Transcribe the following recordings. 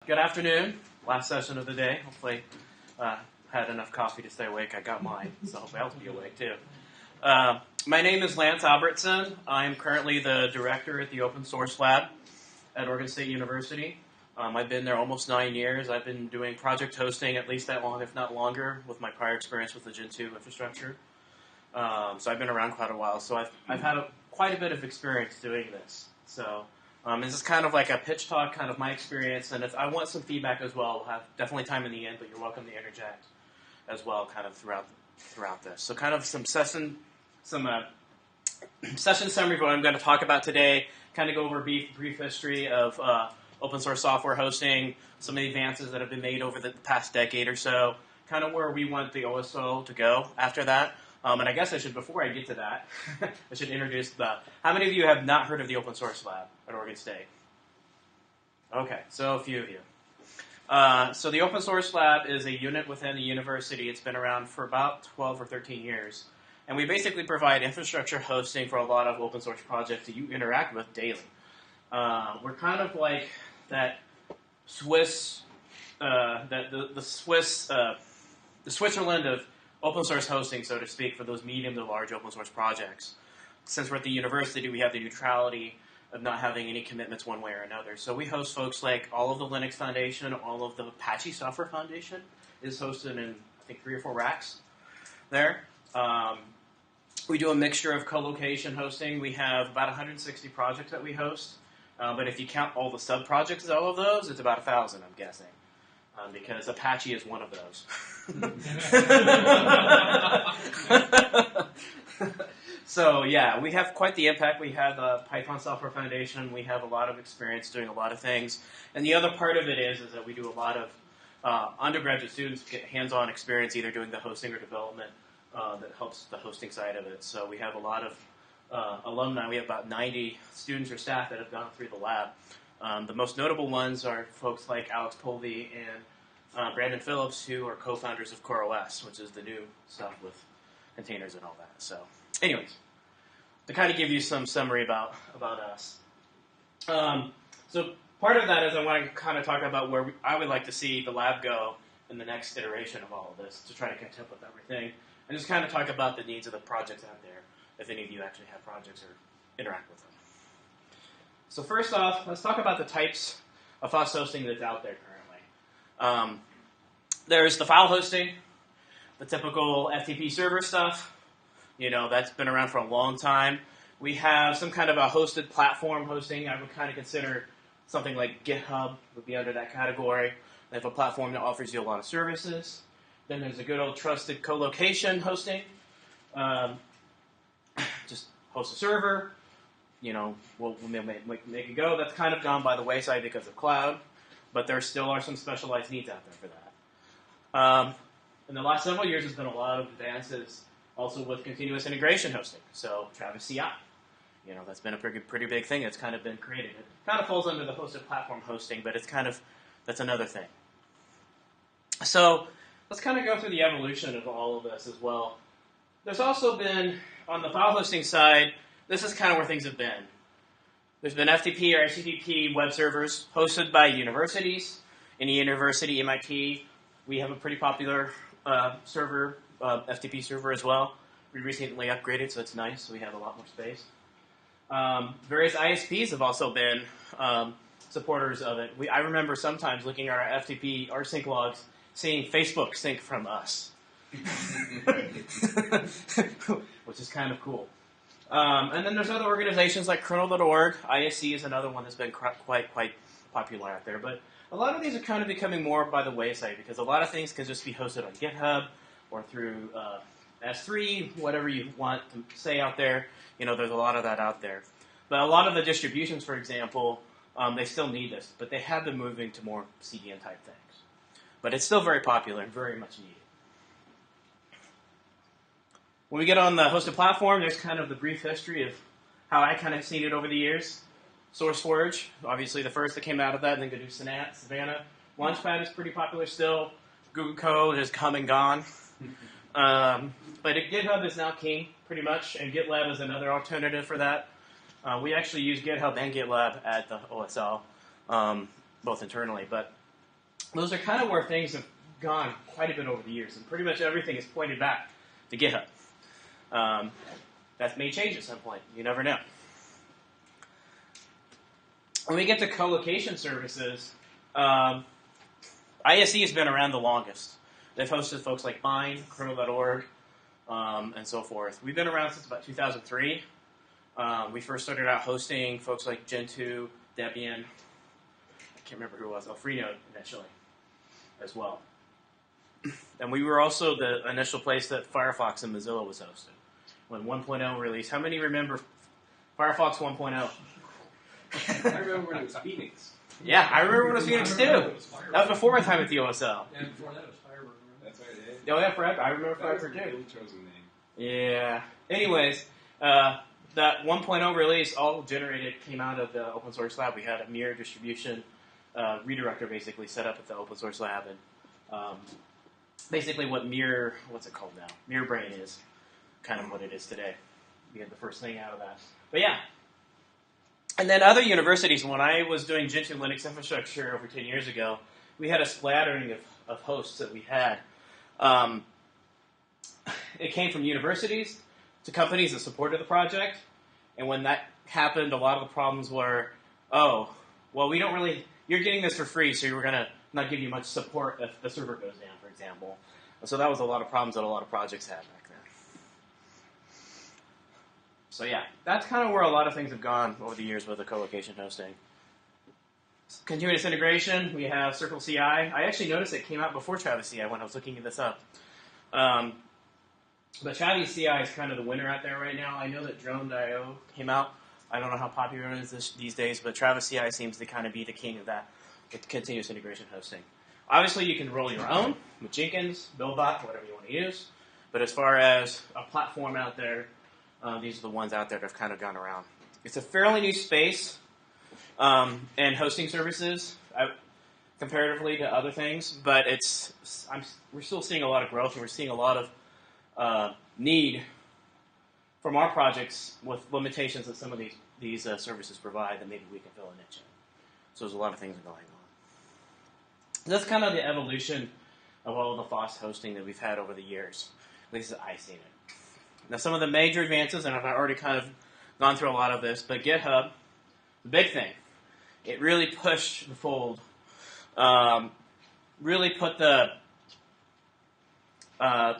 Good afternoon. Last session of the day. Hopefully had enough coffee to stay awake. I got mine, so hopefully I'll be awake too. My name is Lance Albertson. I'm currently the director at the Open Source Lab at Oregon State University. I've been there almost 9 years. I've been doing project hosting at least that long, if not longer, with my prior experience with the Gen 2 infrastructure. So I've been around quite a while. So I've had quite a bit of experience doing this. So this is kind of like a pitch talk, kind of my experience. And if I want some feedback as well, we'll have definitely time in the end, but you're welcome to interject as well, kind of throughout this. So kind of some session summary of what I'm going to talk about today. Kind of go over a brief history of open source software hosting, some of the advances that have been made over the past decade or so, kind of where we want the OSO to go after that. And I guess before I get to that, I should introduce how many of you have not heard of the Open Source Lab at Oregon State? Okay, so a few of you. So the Open Source Lab is a unit within the university. It's been around for about 12 or 13 years. And we basically provide infrastructure hosting for a lot of open source projects that you interact with daily. We're kind of like that Swiss, the Switzerland of open source hosting, so to speak, for those medium to large open source projects. Since we're at the university, we have the neutrality of not having any commitments one way or another. So we host folks like all of the Linux Foundation, all of the Apache Software Foundation is hosted in, I think, 3 or 4 racks there. We do a mixture of co-location hosting. We have about 160 projects that we host. But if you count all the sub-projects, all of those, it's about 1,000, I'm guessing. Because Apache is one of those. So, yeah, we have quite the impact. We have the Python Software Foundation. We have a lot of experience doing a lot of things. And the other part of it is that we do a lot of undergraduate students get hands-on experience either doing the hosting or development that helps the hosting side of it. So we have a lot of alumni. We have about 90 students or staff that have gone through the lab. The most notable ones are folks like Alex Polvey and Brandon Phillips, who are co-founders of CoreOS, which is the new stuff with containers and all that. So, anyways, to kind of give you some summary about us. So part of that is I want to kind of talk about where I would like to see the lab go in the next iteration of all of this to try to catch up with everything, and just kind of talk about the needs of the projects out there, if any of you actually have projects or interact with them. So first off, let's talk about the types of FOSS hosting that's out there currently. There's the file hosting, the typical FTP server stuff. You know, that's been around for a long time. We have some kind of a hosted platform hosting. I would kind of consider something like GitHub would be under that category. They have a platform that offers you a lot of services. Then there's a good old trusted co-location hosting. Just host a server. You know, we'll make it go. That's kind of gone by the wayside because of cloud, but there still are some specialized needs out there for that. In the last several years, there's been a lot of advances also with continuous integration hosting. So Travis CI, you know, that's been a pretty big thing that's kind of been created. It kind of falls under the hosted platform hosting, but it's kind of, that's another thing. So let's kind of go through the evolution of all of this as well. There's also been, on the file hosting side, this is kind of where things have been. There's been FTP or HTTP web servers hosted by universities. In the university, MIT, we have a pretty popular server, FTP server as well. We recently upgraded, so it's nice. So we have a lot more space. Various ISPs have also been supporters of it. I remember sometimes looking at our FTP rsync logs, seeing Facebook sync from us, which is kind of cool. And then there's other organizations like kernel.org. ISC is another one that's been quite popular out there. But a lot of these are kind of becoming more by the wayside because a lot of things can just be hosted on GitHub or through S3, whatever you want to say out there. You know, there's a lot of that out there. But a lot of the distributions, for example, they still need this, but they have been moving to more CDN type things. But it's still very popular and very much needed. When we get on the hosted platform, there's kind of the brief history of how I kind of seen it over the years. SourceForge, obviously the first that came out of that, and then GNU Savannah. Launchpad is pretty popular still. Google Code has come and gone. But GitHub is now king, pretty much, and GitLab is another alternative for that. We actually use GitHub and GitLab at the OSL, both internally. But those are kind of where things have gone quite a bit over the years, and pretty much everything is pointed back to GitHub. That may change at some point. You never know. When we get to co-location services, ISE has been around the longest. They've hosted folks like mine, kernel.org, and so forth. We've been around since about 2003. We first started out hosting folks like Gentoo, Debian, I can't remember who it was, Freenode initially as well. And we were also the initial place that Firefox and Mozilla was hosted. When 1.0 released, how many remember Firefox 1.0? I remember when it was Phoenix. Yeah, I remember when it was Phoenix too. That was before my time at the OSL. Yeah, before that was Firebird. That's right. Oh yeah, Firebird. I remember Firebird too. Chosen name. Yeah. Anyways, that 1.0 release all came out of the Open Source Lab. We had a mirror distribution redirector basically set up at the Open Source Lab, and basically what's it called now? Mirror Brain is kind of what it is today. We had the first thing out of that. But yeah. And then other universities, when I was doing Gentoo Linux infrastructure over 10 years ago, we had a splattering of hosts that we had. It came from universities to companies that supported the project. And when that happened, a lot of the problems were, oh, well, you're getting this for free, so we're going to not give you much support if the server goes down, for example. And so that was a lot of problems that a lot of projects had back then. So yeah, that's kind of where a lot of things have gone over the years with the co-location hosting. Continuous integration, we have Circle CI. I actually noticed it came out before Travis CI when I was looking this up. But Travis CI is kind of the winner out there right now. I know that Drone.io came out. I don't know how popular it is these days, but Travis CI seems to kind of be the king of that with continuous integration hosting. Obviously, you can roll your own with Jenkins, Buildbot, whatever you want to use. But as far as a platform out there, these are the ones out there that have kind of gone around. It's a fairly new space, and hosting services comparatively to other things, but we're still seeing a lot of growth, and we're seeing a lot of need from our projects with limitations that some of these services provide that maybe we can fill a niche in. So there's a lot of things going on. That's kind of the evolution of all the FOSS hosting that we've had over the years. At least as I've seen it. Now, some of the major advances, and I've already kind of gone through a lot of this, but GitHub, the big thing, it really pushed the fold, really put the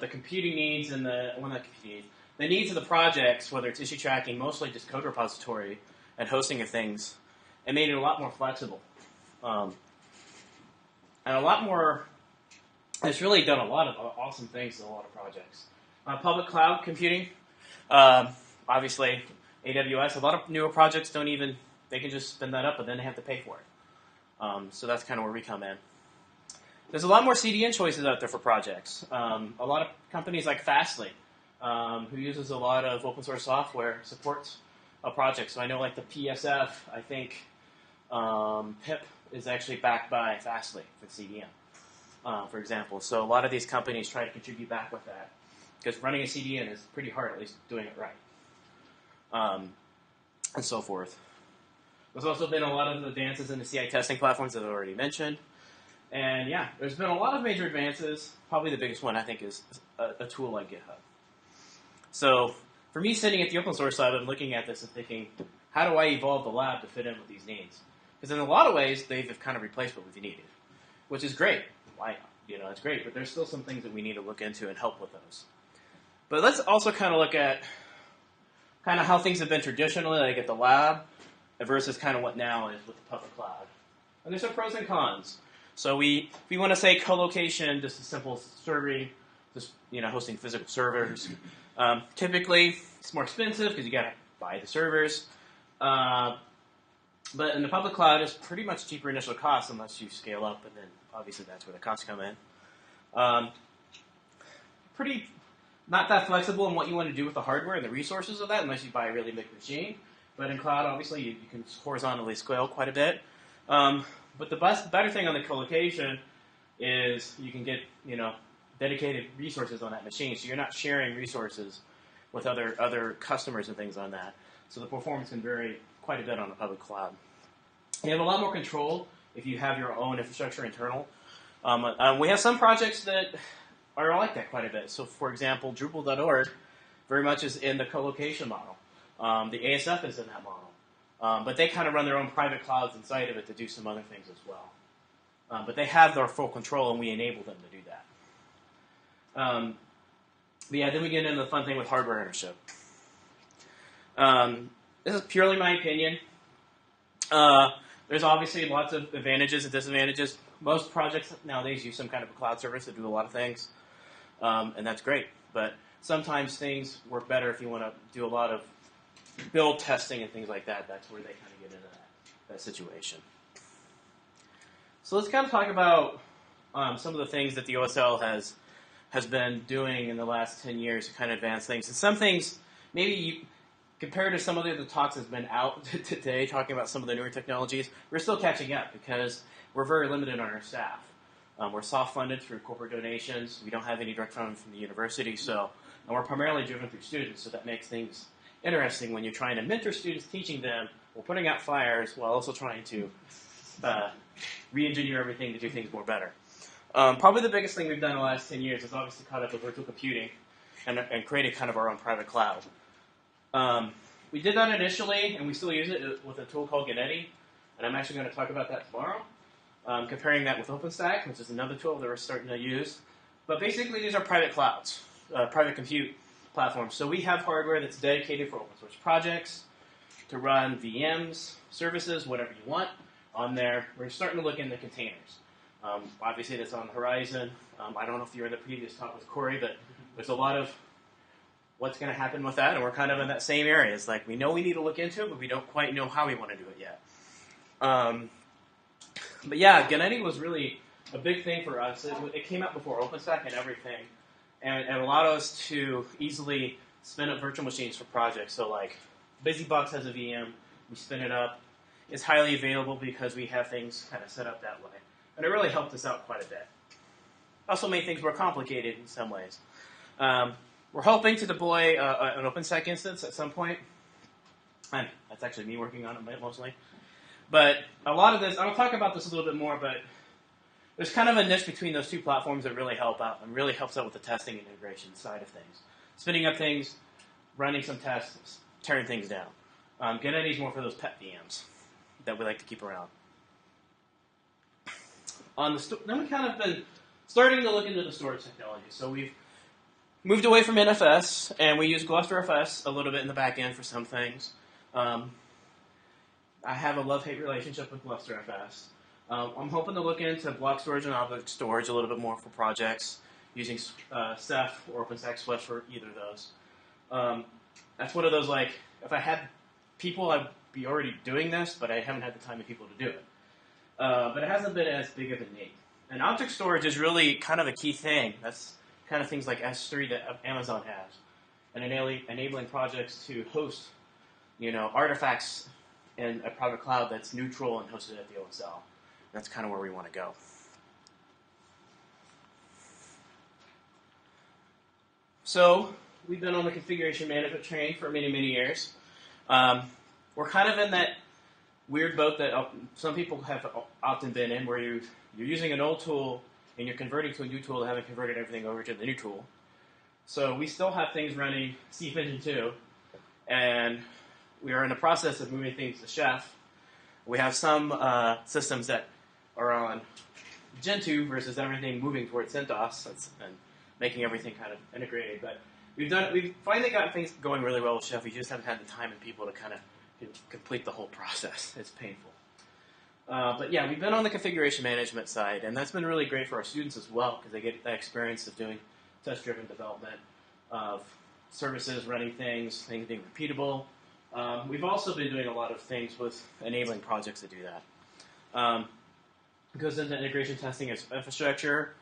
computing needs and the needs of the projects, whether it's issue tracking, mostly just code repository and hosting of things, and made it a lot more flexible. And a lot more, it's really done a lot of awesome things in a lot of projects. Public cloud computing, obviously AWS, a lot of newer projects they can just spin that up, but then they have to pay for it. So that's kind of where we come in. There's a lot more CDN choices out there for projects. A lot of companies like Fastly, who uses a lot of open source software, supports a project. So I know like the PSF, I think pip is actually backed by Fastly for CDN, for example. So a lot of these companies try to contribute back with that, because running a CDN is pretty hard, at least doing it right, and so forth. There's also been a lot of advances in the CI testing platforms that I've already mentioned. And yeah, there's been a lot of major advances. Probably the biggest one, I think, is a tool like GitHub. So for me, sitting at the Open Source Lab, I'm looking at this and thinking, how do I evolve the lab to fit in with these needs? Because in a lot of ways, they've kind of replaced what we needed, which is great. It's great, but there's still some things that we need to look into and help with those. But let's also kind of look at kind of how things have been traditionally, like at the lab, versus kind of what now is with the public cloud. And there's some pros and cons. So if we want to say co-location, just a simple serving, just hosting physical servers. Typically, it's more expensive because you got to buy the servers. But in the public cloud, it's pretty much cheaper initial costs unless you scale up, and then obviously that's where the costs come in. Pretty not that flexible in what you want to do with the hardware and the resources of that, unless you buy a really big machine. But in cloud, obviously, you can horizontally scale quite a bit. But the better thing on the co-location is you can get dedicated resources on that machine, so you're not sharing resources with other customers and things on that. So the performance can vary quite a bit on the public cloud. You have a lot more control if you have your own infrastructure internal. We have some projects that are like that quite a bit. So, for example, Drupal.org very much is in the co-location model. The ASF is in that model. But they kind of run their own private clouds inside of it to do some other things as well. But they have their full control, and we enable them to do that. But yeah, then we get into the fun thing with hardware ownership. This is purely my opinion. There's obviously lots of advantages and disadvantages. Most projects nowadays use some kind of a cloud service to do a lot of things, and that's great. But sometimes things work better if you want to do a lot of build testing and things like that. That's where they kind of get into that situation. So let's kind of talk about some of the things that the OSL has been doing in the last 10 years to kind of advance things. And some things, maybe compared to some of the other talks that's been out today, talking about some of the newer technologies, we're still catching up because we're very limited on our staff. We're soft-funded through corporate donations. We don't have any direct funding from the university, and we're primarily driven through students, so that makes things interesting when you're trying to mentor students, teaching them, or putting out fires while also trying to re-engineer everything to do things more better. Probably the biggest thing we've done in the last 10 years is obviously caught up with virtual computing and created kind of our own private cloud. We did that initially, and we still use it with a tool called Gennady, and I'm actually going to talk about that tomorrow, comparing that with OpenStack, which is another tool that we're starting to use. But basically, these are private clouds, private compute platforms. So we have hardware that's dedicated for open source projects to run VMs, services, whatever you want on there. We're starting to look into containers. Obviously, that's on the horizon. I don't know if you were in the previous talk with Corey, but there's a lot of what's going to happen with that, and we're kind of in that same area. It's like we know we need to look into it, but we don't quite know how we want to do it yet. But yeah, Gennady was really a big thing for us. It came out before OpenStack and everything, and it allowed us to easily spin up virtual machines for projects. So like BusyBox has a VM, we spin it up. It's highly available because we have things kind of set up that way. And it really helped us out quite a bit. Also made things more complicated in some ways. We're hoping to deploy an OpenStack instance at some point. And that's actually me working on it mostly. But a lot of this, I'll talk about this a little bit more, but there's kind of a niche between those two platforms that really help out and really helps out with the testing and integration side of things. Spinning up things, running some tests, tearing things down. Gennady is more for those pet VMs that we like to keep around. Then we kind of been starting to look into the storage technology. So we've moved away from NFS, and we use GlusterFS a little bit in the back end for some things. I have a love-hate relationship with GlusterFS. I'm hoping to look into block storage and object storage a little bit more for projects using Ceph or OpenStack Swift for either of those. That's one of those, like, if I had people, I'd be already doing this, but I haven't had the time and people to do it. But it hasn't been as big of a need. And object storage is really kind of a key thing. That's kind of things like S3 that Amazon has, and enabling projects to host, artifacts in a private cloud that's neutral and hosted at the OSL. That's kind of where we want to go. So we've been on the configuration management train for many, many years. We're kind of in that weird boat that some people have often been in, where you're using an old tool and you're converting to a new tool, haven't converted everything over to the new tool. So we still have things running Steam Engine 2, and we are in the process of moving things to Chef. We have some systems that are on Gen 2 versus everything moving towards CentOS and making everything kind of integrated. But we've finally gotten things going really well with Chef. We just haven't had the time and people to kind of complete the whole process. It's painful. But yeah, we've been on the configuration management side, and that's been really great for our students as well, because they get that experience of doing test-driven development of services, running things being repeatable. We've also been doing a lot of things with enabling projects to do that. It goes into integration testing as infrastructure,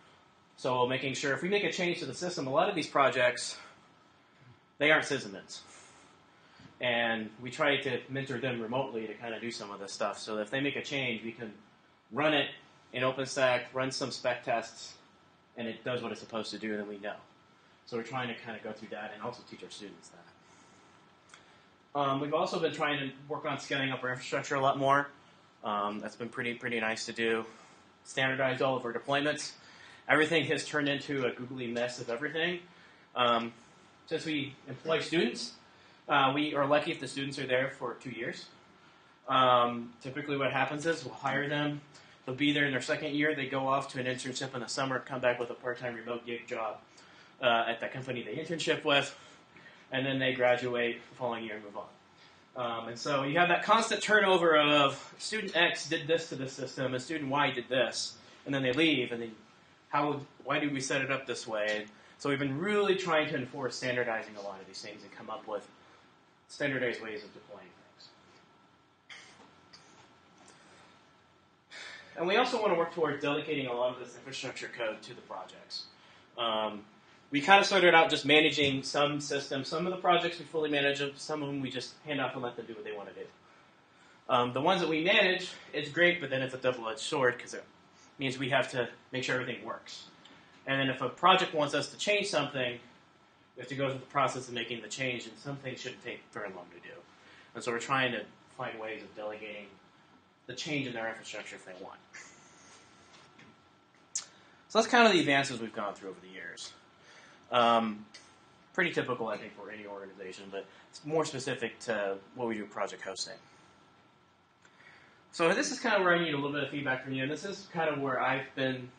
so making sure if we make a change to the system, a lot of these projects, they aren't sysadmins. And we try to mentor them remotely to kind of do some of this stuff. So if they make a change, we can run it in OpenStack, run some spec tests, and it does what it's supposed to do, and then we know. So we're trying to kind of go through that and also teach our students that. We've also been trying to work on scaling up our infrastructure a lot more. That's been pretty nice to do. standardized all of our deployments. Everything has turned into a googly mess of everything. Since we employ students, we are lucky if the students are there for 2 years. Typically what happens is we'll hire them. They'll be there in their second year. They go off to an internship in the summer, come back with a part-time remote gig job at the company they internship with, and then they graduate the following year and move on. And so you have that constant turnover of student X did this to the system, and student Y did this, and then they leave, and then why did we set it up this way? And so we've been really trying to enforce standardizing a lot of these things and come up with standardized ways of deploying things. And we also want to work towards delegating a lot of this infrastructure code to the projects. We kind of started out just managing some systems. Some of the projects we fully manage them. Some of them we just hand off and let them do what they want to do. The ones that we manage, it's great, but then it's a double-edged sword because it means we have to make sure everything works. And then if a project wants us to change something, we have to go through the process of making the change, and some things shouldn't take very long to do. And so we're trying to find ways of delegating the change in their infrastructure if they want. So that's kind of the advances we've gone through over the years. Pretty typical, I think, for any organization, but it's more specific to what we do with project hosting. So this is kind of where I need a little bit of feedback from you, and this is kind of where I've been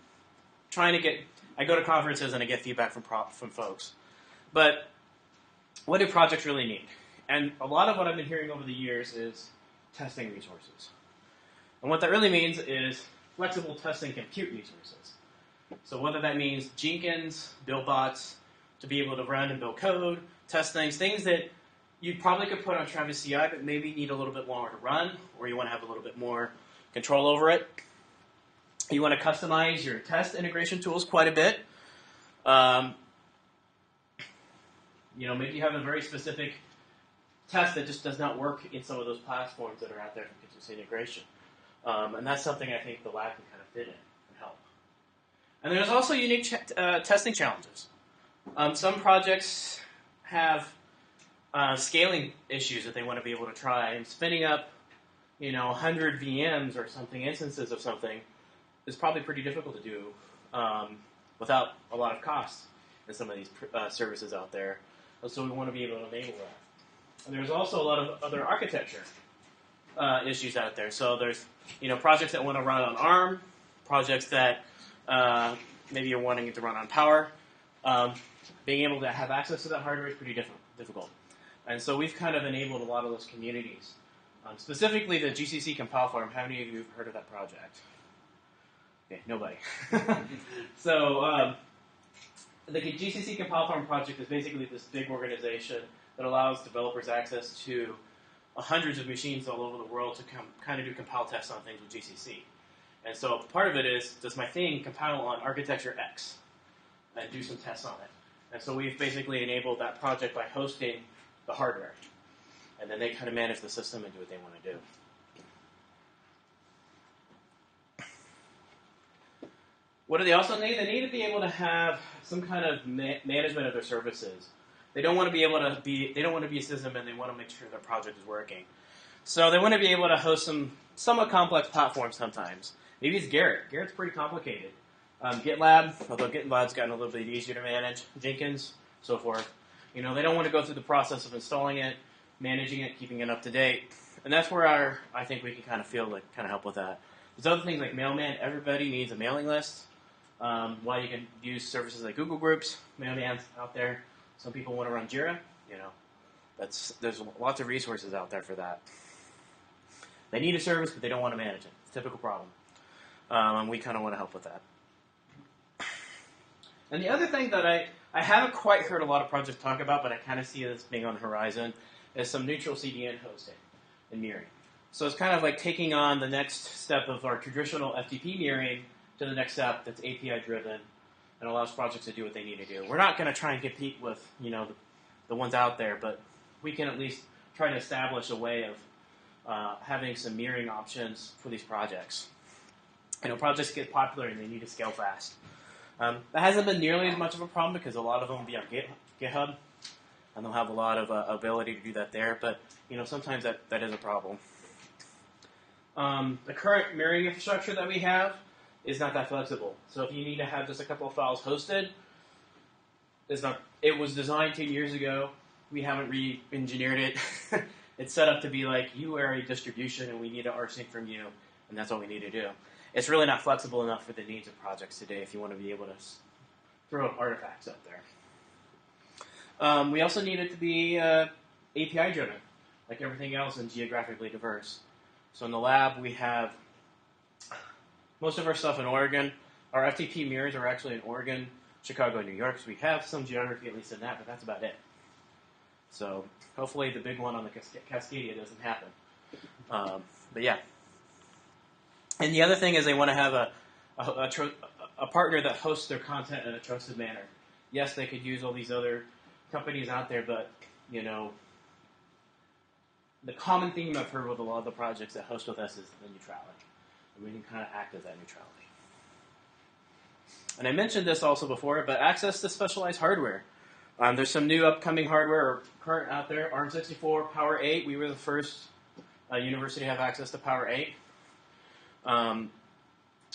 trying to get. I go to conferences and I get feedback from folks. But what do projects really need? And a lot of what I've been hearing over the years is testing resources. And what that really means is flexible testing compute resources. So whether that means Jenkins, BuildBots, to be able to run and build code, test things that you probably could put on Travis CI, but maybe need a little bit longer to run, or you want to have a little bit more control over it. You want to customize your test integration tools quite a bit. Maybe you have a very specific test that just does not work in some of those platforms that are out there for continuous integration. And that's something I think the lab can kind of fit in and help. And there's also unique testing challenges. Some projects have scaling issues that they want to be able to try, and spinning up 100 VMs or something, instances of something, is probably pretty difficult to do without a lot of cost in some of these services out there. And so we want to be able to enable that. And there's also a lot of other architecture issues out there. So there's projects that want to run on ARM, projects that maybe you're wanting it to run on Power. Being able to have access to that hardware is pretty difficult. And so we've kind of enabled a lot of those communities. Specifically the GCC Compile Farm. How many of you have heard of that project? Okay, nobody. So the GCC Compile Farm project is basically this big organization that allows developers access to hundreds of machines all over the world to kind of do compile tests on things with GCC. And so part of it is, does my thing compile on architecture X? And do some tests on it. And so we've basically enabled that project by hosting the hardware. And then they kind of manage the system and do what they want to do. What do they also need? They need to be able to have some kind of management of their services. They don't want to be able to be. They don't want to be a system, and they want to make sure their project is working. So they want to be able to host some somewhat complex platforms sometimes. Maybe it's Garrett. Garrett's pretty complicated. GitLab, although GitLab's gotten a little bit easier to manage. Jenkins, so forth. They don't want to go through the process of installing it, managing it, keeping it up to date, and that's where I think we can kind of help with that. There's other things like Mailman. Everybody needs a mailing list. While you can use services like Google Groups, Mailman's out there. Some people want to run Jira. There's lots of resources out there for that. They need a service, but they don't want to manage it. It's a typical problem. And we kind of want to help with that. And the other thing that I haven't quite heard a lot of projects talk about, but I kind of see this being on the horizon, is some neutral CDN hosting and mirroring. So it's kind of like taking on the next step of our traditional FTP mirroring to the next step that's API driven and allows projects to do what they need to do. We're not going to try and compete with the ones out there, but we can at least try to establish a way of having some mirroring options for these projects. Projects get popular and they need to scale fast. That hasn't been nearly as much of a problem because a lot of them will be on GitHub, and they'll have a lot of ability to do that there. But sometimes that is a problem. The current mirroring infrastructure that we have is not that flexible. So if you need to have just a couple of files hosted, it's not. It was designed 10 years ago. We haven't re-engineered it. It's set up to be like, you are a distribution and we need an rsync from you, and that's all we need to do. It's really not flexible enough for the needs of projects today if you want to be able to throw artifacts up there. We also need it to be API driven, like everything else, and geographically diverse. So in the lab, we have most of our stuff in Oregon. Our FTP mirrors are actually in Oregon, Chicago, New York, so we have some geography at least in that, but that's about it. So hopefully the big one on the Cascadia doesn't happen. But yeah. And the other thing is they want to have a partner that hosts their content in a trusted manner. Yes, they could use all these other companies out there, but, you know, the common theme I've heard with a lot of the projects that host with us is the neutrality. And we can kind of act as that neutrality. And I mentioned this also before, but access to specialized hardware. There's some new upcoming hardware current out there. ARM64, Power 8. We were the first university to have access to Power 8.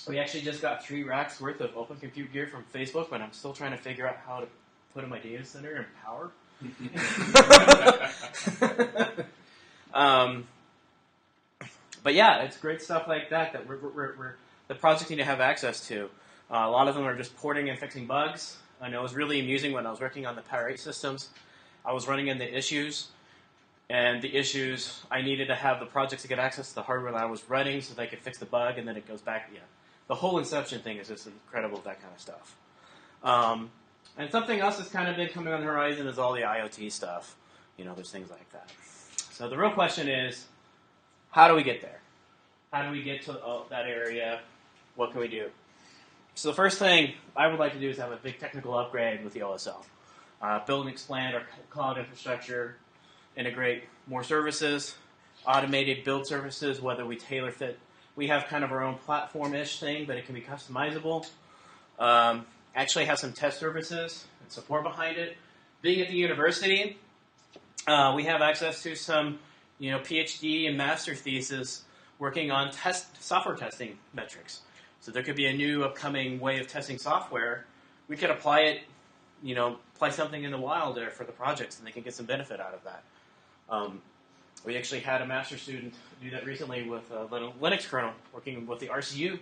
We actually just got 3 racks worth of open compute gear from Facebook, but I'm still trying to figure out how to put in my data center and power. But yeah, it's great stuff like that we're the projects need to have access to. A lot of them are just porting and fixing bugs. I know it was really amusing when I was working on the Power 8 systems. I was running into issues, and the issues, I needed to have the projects to get access to the hardware that I was running so they could fix the bug, and then it goes back. Yeah, the whole Inception thing is just incredible, that kind of stuff. And something else that's kind of been coming on the horizon is all the IoT stuff. You know, there's things like that. So the real question is, how do we get there? How do we get to that area? What can we do? So the first thing I would like to do is have a big technical upgrade with the OSL. Build and expand our cloud infrastructure, integrate more services, automated build services, whether we tailor fit. We have kind of our own platform-ish thing, but it can be customizable. Actually have some test services and support behind it. Being at the university, we have access to some, PhD and master thesis working on software testing metrics. So there could be a new upcoming way of testing software. We could apply it, apply something in the wild there for the projects, and they can get some benefit out of that. We actually had a master student do that recently with a Linux kernel, working with the RCU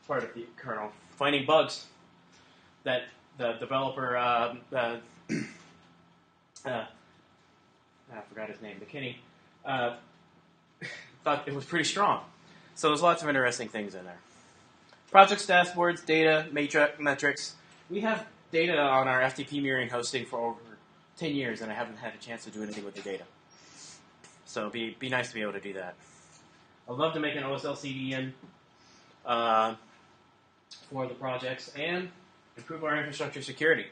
part of the kernel, finding bugs that the developer, I forgot his name, McKinney, thought it was pretty strong. So there's lots of interesting things in there. Projects, dashboards, data, metrics. We have data on our FTP mirroring hosting for over 10 years, and I haven't had a chance to do anything with the data. So it'd be nice to be able to do that. I'd love to make an OSL CDN for the projects and improve our infrastructure security.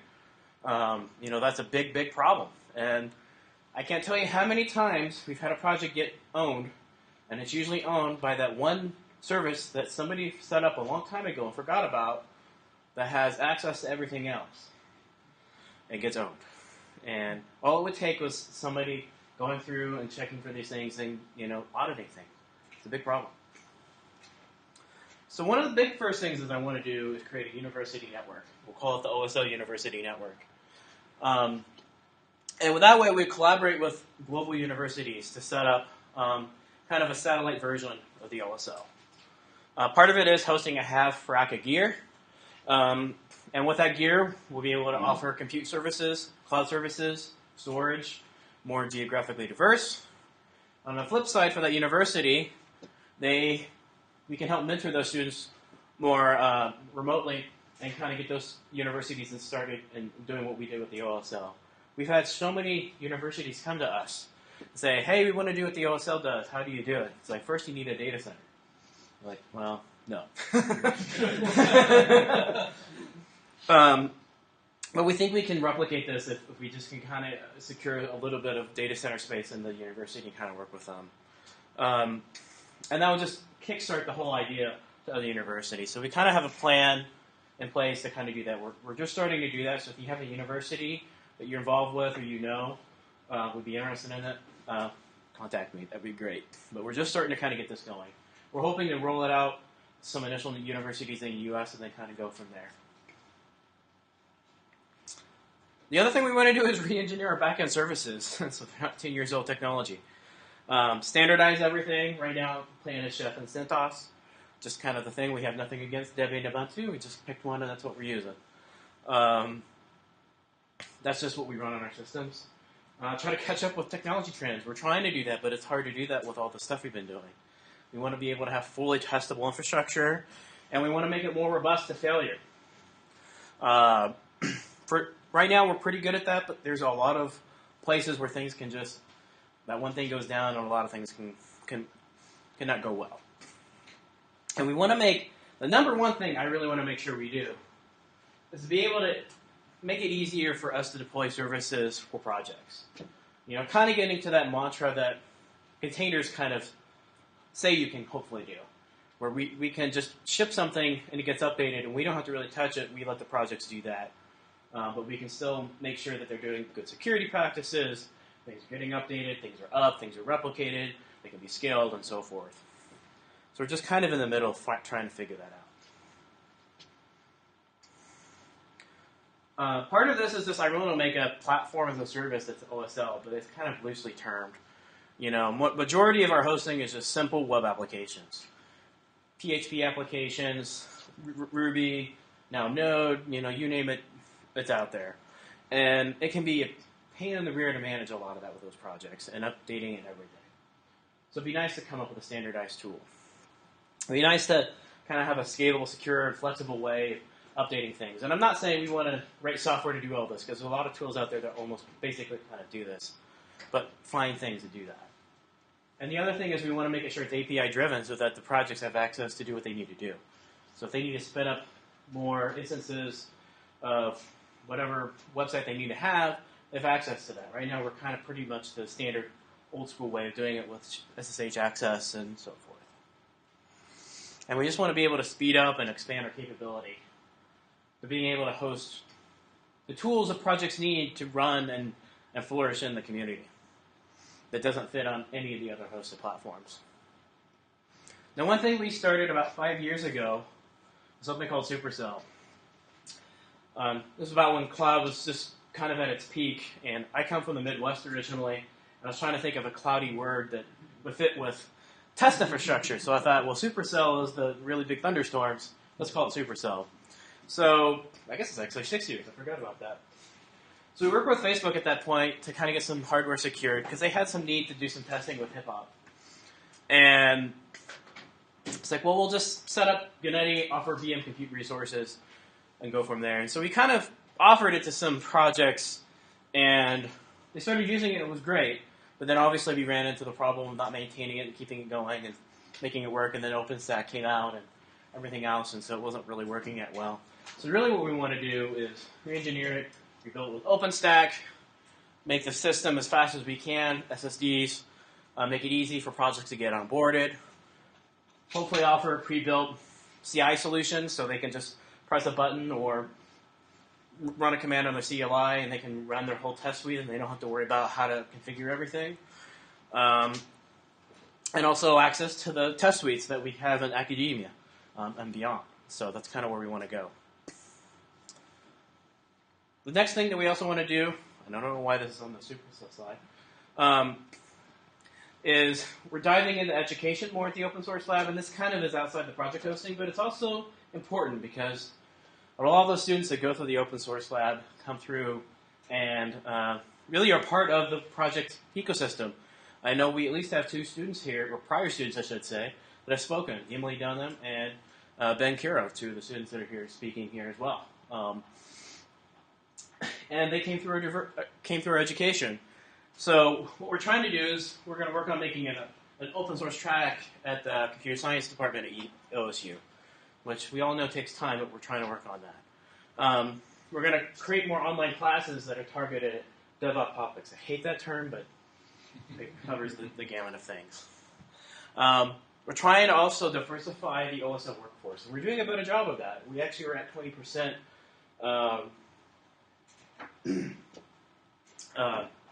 That's a big, big problem. And I can't tell you how many times we've had a project get owned, and it's usually owned by that one service that somebody set up a long time ago and forgot about that has access to everything else. It gets owned. And all it would take was somebody going through and checking for these things and, auditing things. It's a big problem. So one of the big first things that I want to do is create a university network. We'll call it the OSL University Network. And with that way, we collaborate with global universities to set up kind of a satellite version of the OSL. Part of it is hosting a half rack of gear. And with that gear, we'll be able to offer compute services, cloud services, storage, more geographically diverse. On the flip side, for that university, we can help mentor those students more remotely and kind of get those universities started in doing what we did with the OSL. We've had so many universities come to us and say, hey, we want to do what the OSL does. How do you do it? It's like, first you need a data center. We're like, well, no. But we think we can replicate this if we just can kind of secure a little bit of data center space in the university and kind of work with them. And that will just kickstart the whole idea to other universities. So we kind of have a plan in place to kind of do that. We're just starting to do that. So if you have a university that you're involved with or would be interested in it, contact me. That'd be great. But we're just starting to kind of get this going. We're hoping to roll it out some initial universities in the U.S., and then kind of go from there. The other thing we want to do is re-engineer our backend services, so they're not 10 years old technology. Standardize everything. Right now, plan is Chef and CentOS. Just kind of the thing. We have nothing against Debian and Ubuntu. We just picked one, and that's what we're using. That's just what we run on our systems. Try to catch up with technology trends. We're trying to do that, but it's hard to do that with all the stuff we've been doing. We want to be able to have fully testable infrastructure, and we want to make it more robust to failure. Right now, we're pretty good at that, but there's a lot of places where things can just, that one thing goes down, and a lot of things cannot go well. And we want to make, the number one thing I really want to make sure we do is to be able to make it easier for us to deploy services for projects. You know, kind of getting to that mantra that containers kind of say you can hopefully do, where we can just ship something and it gets updated and we don't have to really touch it. We let the projects do that. But we can still make sure that they're doing good security practices, things are getting updated, things are up, things are replicated, they can be scaled, and so forth. So we're just kind of in the middle trying to figure that out. Part of this is just I really want to make a platform as a service that's OSL, but it's kind of loosely termed. You know, majority of our hosting is just simple web applications. PHP applications, Ruby, now Node, you know, you name it, it's out there. And it can be a pain in the rear to manage a lot of that with those projects and updating and everything. So it'd be nice to come up with a standardized tool. It'd be nice to kind of have a scalable, secure, and flexible way of updating things. And I'm not saying we want to write software to do all this, because there's a lot of tools out there that almost basically kind of do this. But find things to do that. And the other thing is we want to make sure it's API-driven so that the projects have access to do what they need to do. So if they need to spin up more instances of whatever website they need to have, they have access to that. Right now, we're kind of pretty much the standard old-school way of doing it with SSH access and so forth. And we just want to be able to speed up and expand our capability to being able to host the tools that projects need to run and flourish in the community that doesn't fit on any of the other hosted platforms. Now, one thing we started about 5 years ago was something called SUPERCELL. This is about when cloud was just kind of at its peak, and I come from the Midwest originally, and I was trying to think of a cloudy word that would fit with test infrastructure. So I thought, well, SUPERCELL is the really big thunderstorms. Let's call it SUPERCELL. So I guess it's actually 6 years. I forgot about that. So we worked with Facebook at that point to kind of get some hardware secured, because they had some need to do some testing with hip-hop. And it's like, well, we'll just set up Gennady, offer VM compute resources, and go from there. And so we kind of offered it to some projects, and they started using it. It was great. But then obviously we ran into the problem of not maintaining it and keeping it going and making it work. And then OpenStack came out and everything else, and so it wasn't really working that well. So really what we want to do is re-engineer it, rebuild it with OpenStack, make the system as fast as we can, SSDs, make it easy for projects to get onboarded, hopefully offer pre-built CI solutions so they can just press a button or run a command on the CLI and they can run their whole test suite and they don't have to worry about how to configure everything. And also access to the test suites that we have in academia and beyond. So that's kind of where we want to go. The next thing that we also want to do, and I don't know why this is on the SUPERCELL slide, is we're diving into education more at the Open Source Lab, and this kind of is outside the project hosting, but it's also important because a lot of those students that go through the Open Source Lab come through and really are part of the project ecosystem. I know we at least have 2 students here, or prior students, I should say, that have spoken, Emily Dunham and Ben Kiro, 2 of the students that are here speaking here as well. And they came through our education. So what we're trying to do is we're going to work on making an open source track at the computer science department at OSU, which we all know takes time, but we're trying to work on that. We're going to create more online classes that are targeted at DevOps topics. I hate that term, but it covers the gamut of things. We're trying to also diversify the OSL workforce, and we're doing a better job of that. We actually were at 20%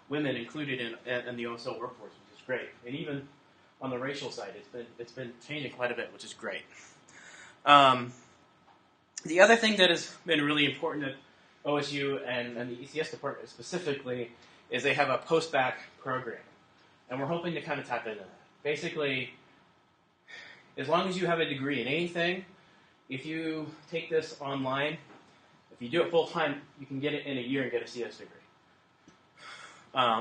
women included in the OSL workforce, which is great. And even on the racial side, it's been changing quite a bit, which is great. The other thing that has been really important at OSU and the ECS department specifically is they have a post-bac program. And we're hoping to kind of tap into that. Basically, as long as you have a degree in anything, if you take this online, if you do it full-time, you can get it in a year and get a CS degree.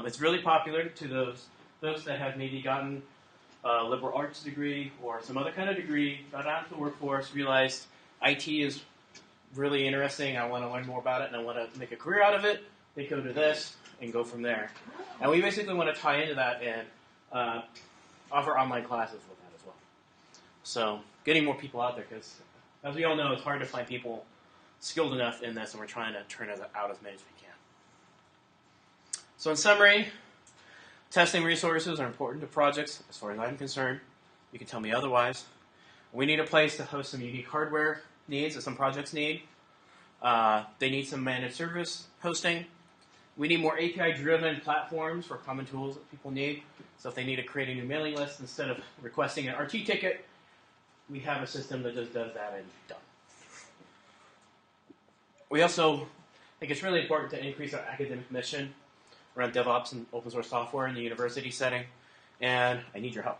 It's really popular to those folks that have maybe gotten a liberal arts degree or some other kind of degree, got out into the workforce, realized IT is really interesting, I want to learn more about it, and I want to make a career out of it. They go to this and go from there. And we basically want to tie into that and offer online classes with that as well. So getting more people out there, because as we all know, it's hard to find people skilled enough in this, and we're trying to turn out as many as we can. So in summary, testing resources are important to projects as far as I'm concerned. You can tell me otherwise. We need a place to host some unique hardware needs that some projects need. They need some managed service hosting. We need more API-driven platforms for common tools that people need. So if they need to create a new mailing list, instead of requesting an RT ticket, we have a system that just does that and done. We also think it's really important to increase our academic mission around DevOps and open source software in the university setting, and I need your help.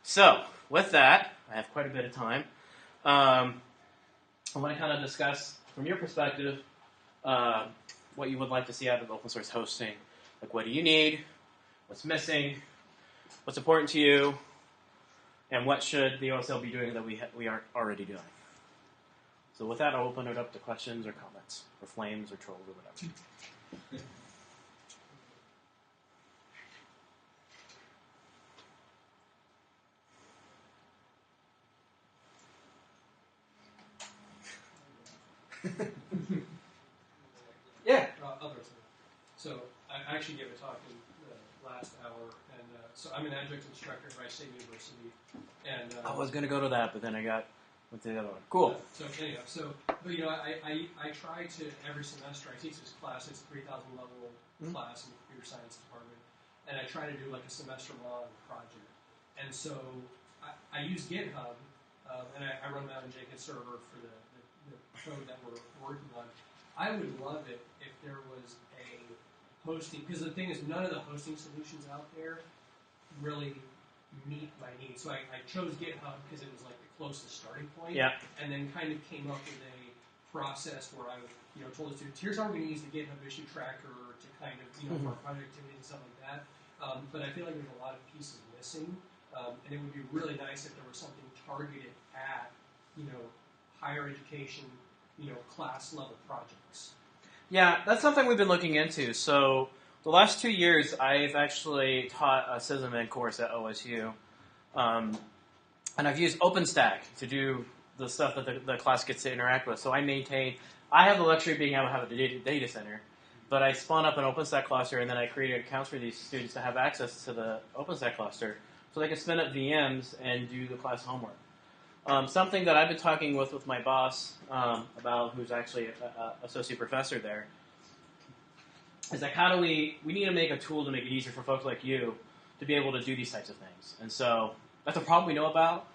So with that, I have quite a bit of time. I want to kind of discuss, from your perspective, what you would like to see out of open source hosting. Like, what do you need? What's missing? What's important to you? And what should the OSL be doing that we aren't already doing? So with that, I'll open it up to questions or comments, or flames or trolls or whatever. Yeah. Others. So I actually gave a talk in the last hour, and so I'm an adjunct instructor at Rice State University. And I was going to go to that, but then I went to the other one. Cool. So anyhow, but you know, I try to every semester I teach this class. It's a 3,000 level class in the computer science department, and I try to do like a semester-long project. And so I use GitHub, and I run my own Jenkins server for the code that we're working on. I would love it if there was a hosting, because the thing is, none of the hosting solutions out there really meet my needs. So I chose GitHub because it was like the closest starting point, and then kind of came up with a process where I told the students, here's how we're going to use the GitHub issue tracker to kind of, for our project activity and stuff like that. But I feel like there's a lot of pieces missing, and it would be really nice if there was something targeted at, higher education, class level projects. Yeah, that's something we've been looking into. So the last 2 years, I've actually taught a SysAdmin course at OSU, and I've used OpenStack to do the stuff that the class gets to interact with. So I have the luxury of being able to have a data center, but I spun up an OpenStack cluster, and then I created accounts for these students to have access to the OpenStack cluster, so they can spin up VMs and do the class homework. Something that I've been talking with my boss about, who's actually an associate professor there, is like, how do we need to make a tool to make it easier for folks like you to be able to do these types of things. And so that's a problem we know about.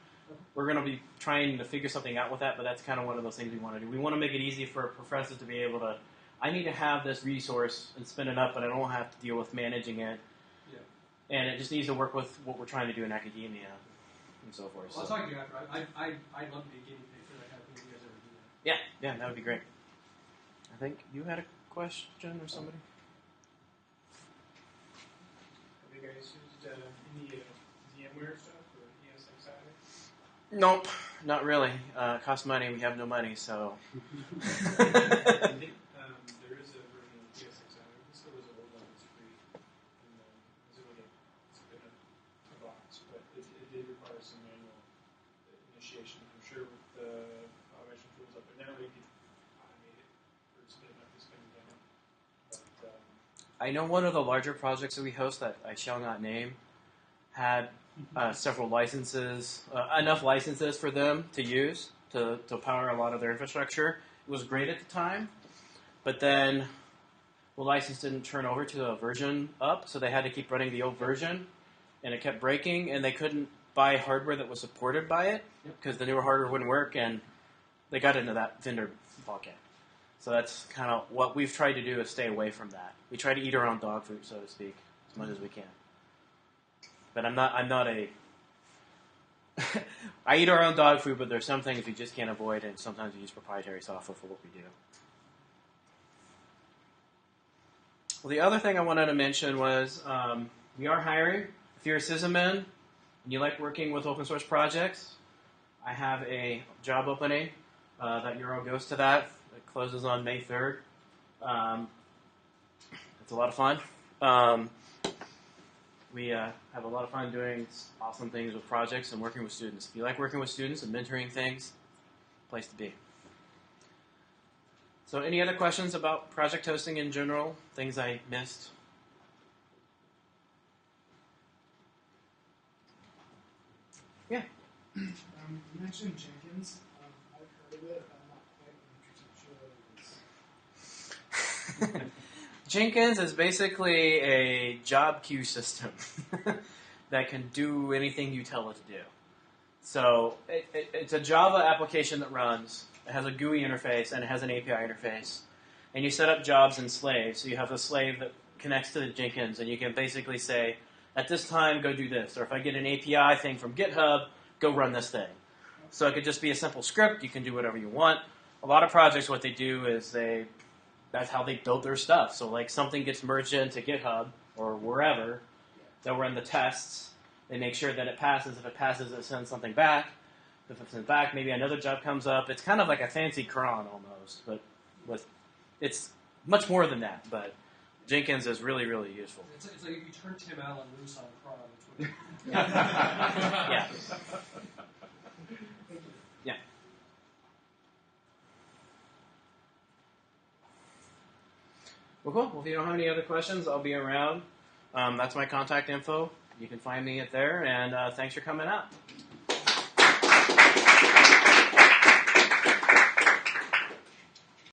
We're going to be trying to figure something out with that, but that's kind of one of those things we want to do. We want to make it easy for professors to be able to, I need to have this resource and spin it up, but I don't have to deal with managing it. Yeah. And it just needs to work with what we're trying to do in academia. And so forth. Well, I'll talk to you after. I'd love to be a guinea pig for that kind of thing if you guys ever do that. Yeah, that would be great. I think you had a question or somebody? Have you guys used any VMware stuff or ESXi? Nope, not really. Costs money. We have no money, so. There is a version of ESXi. This was an old one that's free, and it's been a box, but it did require some manual initiation. I'm sure with the automation tools up there now, we could automate it or spin it up and spin it down. But, I know one of the larger projects that we host that I shall not name had several licenses, enough licenses for them to use to power a lot of their infrastructure. It was great at the time, but then the license didn't turn over to a version up, so they had to keep running the old version, and it kept breaking, and they couldn't buy hardware that was supported by it because the newer hardware wouldn't work, and they got into that vendor ballgame. So that's kind of what we've tried to do is stay away from that. We try to eat our own dog food, so to speak, as much as we can. But I'm not a I eat our own dog food, but there's some things we just can't avoid, and sometimes we use proprietary software for what we do. Well, the other thing I wanted to mention was we are hiring. If you're a sysadmin and you like working with open source projects, I have a job opening that Euro goes to that. It closes on May 3rd. It's a lot of fun. We have a lot of fun doing awesome things with projects and working with students. If you like working with students and mentoring things, place to be. So any other questions about project hosting in general? Things I missed? Yeah. You mentioned Jenkins. I've heard of it, but I'm not quite 100% sure what it is. Jenkins is basically a job queue system that can do anything you tell it to do. So it's a Java application that runs. It has a GUI interface and it has an API interface. And you set up jobs and slaves. So you have a slave that connects to the Jenkins, and you can basically say, at this time, go do this. Or if I get an API thing from GitHub, go run this thing. So it could just be a simple script. You can do whatever you want. A lot of projects, what they do is that's how they build their stuff. So like something gets merged into GitHub or wherever, they'll run the tests. They make sure that it passes. If it passes, it sends something back. If it sends back, maybe another job comes up. It's kind of like a fancy cron almost, but it's much more than that. But Jenkins is really, really useful. It's like if you turn Tim Allen loose on Cron. It's what Yeah. Yeah. Well, cool. Well, if you don't have any other questions, I'll be around. That's my contact info. You can find me at there, and thanks for coming out.